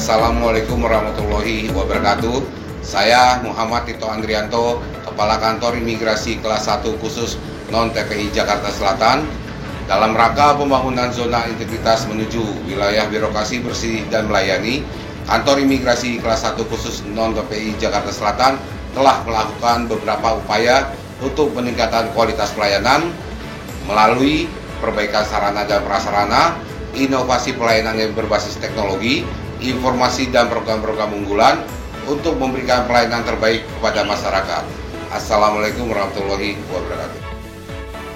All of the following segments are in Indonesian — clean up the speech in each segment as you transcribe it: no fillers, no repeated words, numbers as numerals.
Assalamualaikum warahmatullahi wabarakatuh. Saya Muhammad Tito Andrianto, Kepala Kantor Imigrasi Kelas 1 Khusus Non-TPI Jakarta Selatan, dalam rangka pembangunan zona integritas menuju wilayah birokrasi bersih dan melayani. Kantor Imigrasi Kelas 1 Khusus Non-TPI Jakarta Selatan telah melakukan beberapa upaya untuk peningkatan kualitas pelayanan melalui perbaikan sarana dan prasarana, inovasi pelayanan yang berbasis teknologi, informasi dan program-program unggulan untuk memberikan pelayanan terbaik kepada masyarakat. Assalamualaikum warahmatullahi wabarakatuh.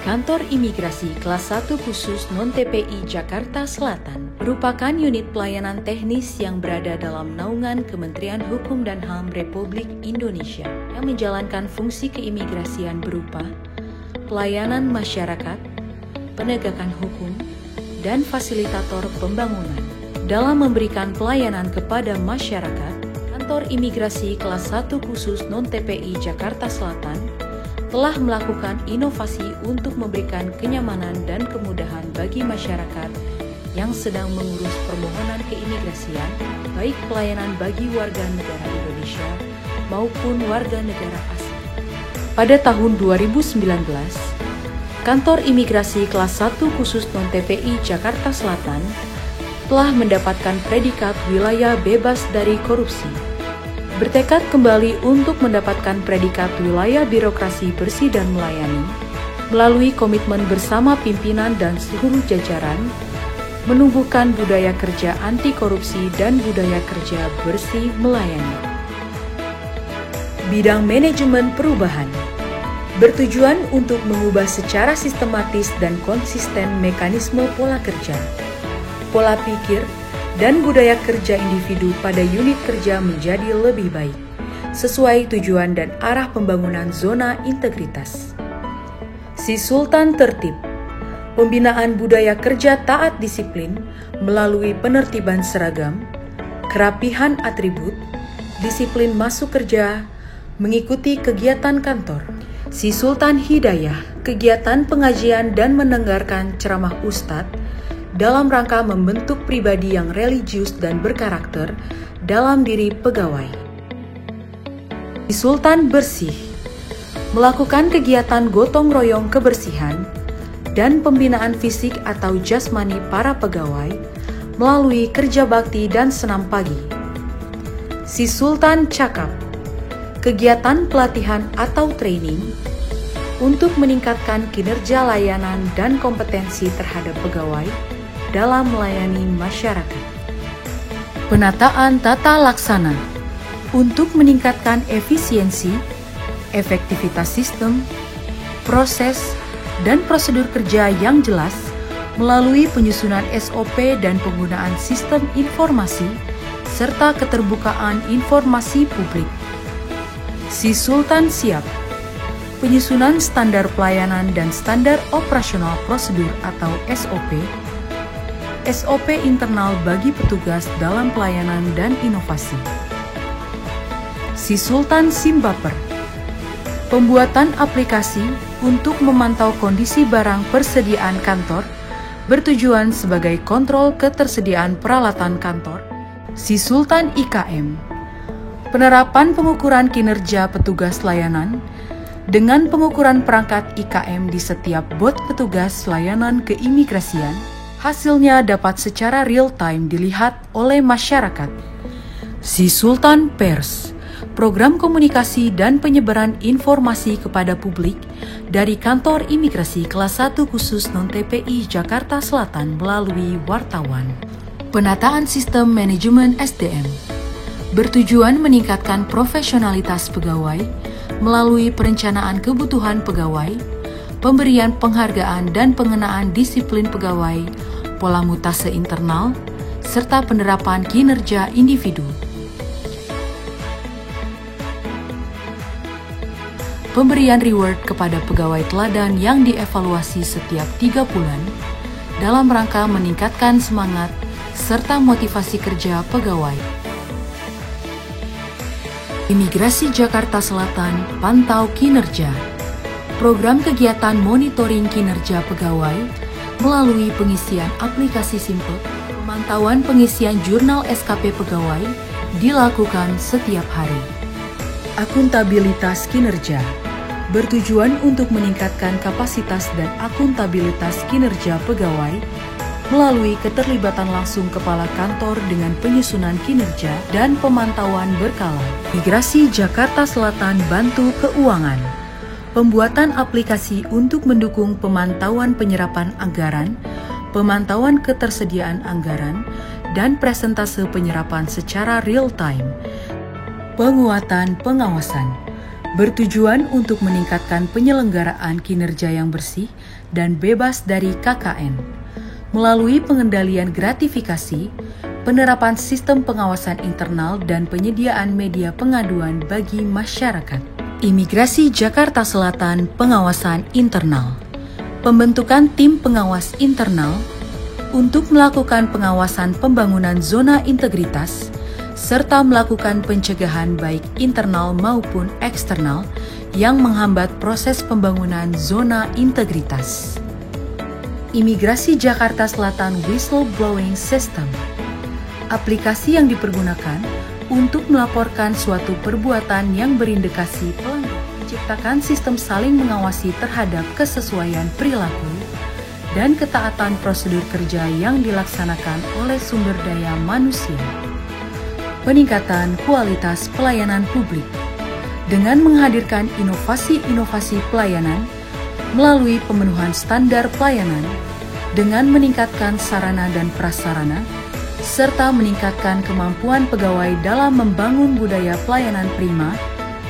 Kantor Imigrasi Kelas 1 Khusus Non-TPI Jakarta Selatan merupakan unit pelayanan teknis yang berada dalam naungan Kementerian Hukum dan HAM Republik Indonesia yang menjalankan fungsi keimigrasian berupa pelayanan masyarakat, penegakan hukum, dan fasilitator pembangunan. Dalam memberikan pelayanan kepada masyarakat, Kantor Imigrasi Kelas 1 Khusus Non-TPI Jakarta Selatan telah melakukan inovasi untuk memberikan kenyamanan dan kemudahan bagi masyarakat yang sedang mengurus permohonan keimigrasian, baik pelayanan bagi warga negara Indonesia maupun warga negara asing. Pada tahun 2019, Kantor Imigrasi Kelas 1 Khusus Non-TPI Jakarta Selatan telah mendapatkan predikat wilayah bebas dari korupsi. Bertekad kembali untuk mendapatkan predikat wilayah birokrasi bersih dan melayani, melalui komitmen bersama pimpinan dan seluruh jajaran, menumbuhkan budaya kerja anti korupsi dan budaya kerja bersih melayani. Bidang manajemen perubahan bertujuan untuk mengubah secara sistematis dan konsisten mekanisme pola kerja, pola pikir, dan budaya kerja individu pada unit kerja menjadi lebih baik, sesuai tujuan dan arah pembangunan zona integritas. Si Sultan tertib, pembinaan budaya kerja taat disiplin melalui penertiban seragam, kerapihan atribut, disiplin masuk kerja, mengikuti kegiatan kantor. Si Sultan Hidayah, kegiatan pengajian dan mendengarkan ceramah ustadz dalam rangka membentuk pribadi yang religius dan berkarakter dalam diri pegawai. Si Sultan Bersih, melakukan kegiatan gotong royong kebersihan dan pembinaan fisik atau jasmani para pegawai melalui kerja bakti dan senam pagi. Si Sultan Cakap, kegiatan pelatihan atau training untuk meningkatkan kinerja layanan dan kompetensi terhadap pegawai dalam melayani masyarakat. Penataan tata laksana untuk meningkatkan efisiensi, efektivitas sistem, proses, dan prosedur kerja yang jelas melalui penyusunan SOP dan penggunaan sistem informasi serta keterbukaan informasi publik. Si Sultan Siap, penyusunan standar pelayanan dan standar operasional prosedur atau SOP, SOP internal bagi petugas dalam pelayanan dan inovasi. Si Sultan Simbaper, pembuatan aplikasi untuk memantau kondisi barang persediaan kantor bertujuan sebagai kontrol ketersediaan peralatan kantor. Si Sultan IKM, penerapan pengukuran kinerja petugas layanan dengan pengukuran perangkat IKM di setiap bot petugas layanan keimigrasian. Hasilnya dapat secara real-time dilihat oleh masyarakat. Si Sultan Pers, program komunikasi dan penyebaran informasi kepada publik dari Kantor Imigrasi Kelas 1 Khusus Non-TPI Jakarta Selatan melalui wartawan. Penataan sistem manajemen SDM bertujuan meningkatkan profesionalitas pegawai melalui perencanaan kebutuhan pegawai, pemberian penghargaan dan pengenaan disiplin pegawai, pola mutase internal, serta penerapan kinerja individu. Pemberian reward kepada pegawai teladan yang dievaluasi setiap 3 bulan dalam rangka meningkatkan semangat serta motivasi kerja pegawai. Imigrasi Jakarta Selatan pantau kinerja. Program kegiatan monitoring kinerja pegawai melalui pengisian aplikasi Simple, Pemantauan pengisian jurnal SKP pegawai dilakukan setiap hari. Akuntabilitas kinerja bertujuan untuk meningkatkan kapasitas dan akuntabilitas kinerja pegawai melalui keterlibatan langsung kepala kantor dengan penyusunan kinerja dan pemantauan berkala. Migrasi Jakarta Selatan bantu keuangan. Pembuatan aplikasi untuk mendukung pemantauan penyerapan anggaran, pemantauan ketersediaan anggaran, dan presentase penyerapan secara real-time. Penguatan pengawasan bertujuan untuk meningkatkan penyelenggaraan kinerja yang bersih dan bebas dari KKN melalui pengendalian gratifikasi, penerapan sistem pengawasan internal, dan penyediaan media pengaduan bagi masyarakat. Imigrasi Jakarta Selatan pengawasan internal. Pembentukan tim pengawas internal untuk melakukan pengawasan pembangunan zona integritas serta melakukan pencegahan baik internal maupun eksternal yang menghambat proses pembangunan zona integritas. Imigrasi Jakarta Selatan Whistleblowing System. Aplikasi yang dipergunakan untuk melaporkan suatu perbuatan yang berindikasi pelanggaran. Menciptakan sistem saling mengawasi terhadap kesesuaian perilaku dan ketaatan prosedur kerja yang dilaksanakan oleh sumber daya manusia. Peningkatan kualitas pelayanan publik dengan menghadirkan inovasi-inovasi pelayanan melalui pemenuhan standar pelayanan dengan meningkatkan sarana dan prasarana serta meningkatkan kemampuan pegawai dalam membangun budaya pelayanan prima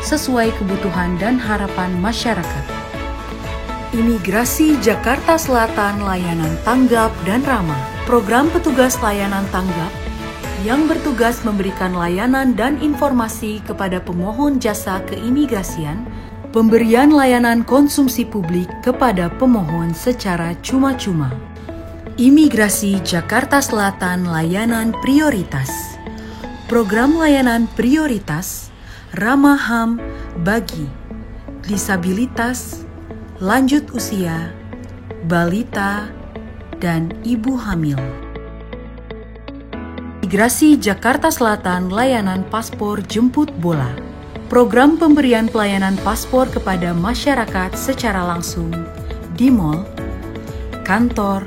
sesuai kebutuhan dan harapan masyarakat. Imigrasi Jakarta Selatan Layanan Tanggap dan Ramah. Program petugas layanan tanggap yang bertugas memberikan layanan dan informasi kepada pemohon jasa keimigrasian, pemberian layanan konsumsi publik kepada pemohon secara cuma-cuma. Imigrasi Jakarta Selatan Layanan Prioritas. Program layanan prioritas ramah HAM bagi disabilitas, lanjut usia, balita, dan ibu hamil. Imigrasi Jakarta Selatan Layanan Paspor Jemput Bola. Program pemberian pelayanan paspor kepada masyarakat secara langsung di mal, kantor,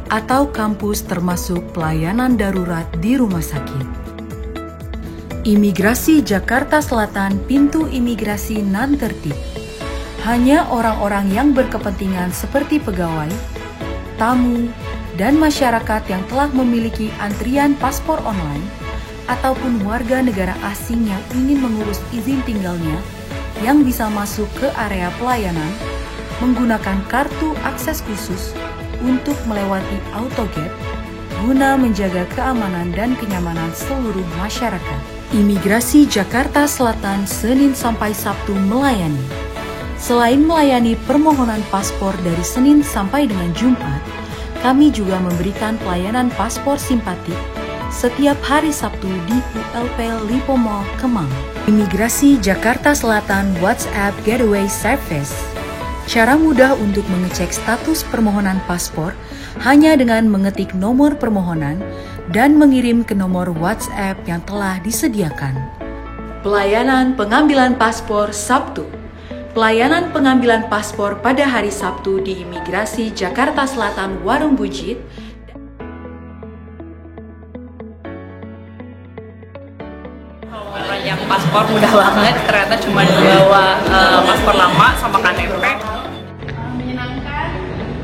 atau kampus termasuk pelayanan darurat di rumah sakit. Imigrasi Jakarta Selatan Pintu imigrasi non-tertib. Hanya orang-orang yang berkepentingan seperti pegawai, tamu, dan masyarakat yang telah memiliki antrian paspor online ataupun warga negara asing yang ingin mengurus izin tinggalnya yang bisa masuk ke area pelayanan menggunakan kartu akses khusus untuk melewati autogate guna menjaga keamanan dan kenyamanan seluruh masyarakat. Imigrasi Jakarta Selatan Senin sampai Sabtu melayani. Selain melayani permohonan paspor dari Senin sampai dengan Jumat, kami juga memberikan pelayanan paspor simpatik setiap hari Sabtu di ULP Lipo Mall Kemang. Imigrasi Jakarta Selatan WhatsApp Getaway Service. Cara mudah untuk mengecek status permohonan paspor hanya dengan mengetik nomor permohonan dan mengirim ke nomor WhatsApp yang telah disediakan. Pelayanan pengambilan paspor Sabtu. Pelayanan pengambilan paspor pada hari Sabtu di Imigrasi Jakarta Selatan Warung Bujit. Yang paspor mudah banget, ternyata cuma dibawa paspor lama sama KTP. Menyenangkan,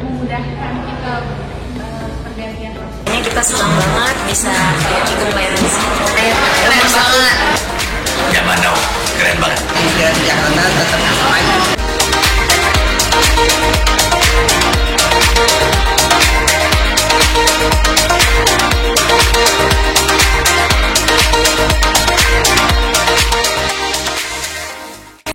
memudahkan kita pergantian. Ini kita senang banget bisa ikut pelayanan di sini. Keren banget. Zaman now, keren banget. Imigrasi Jakarta tetap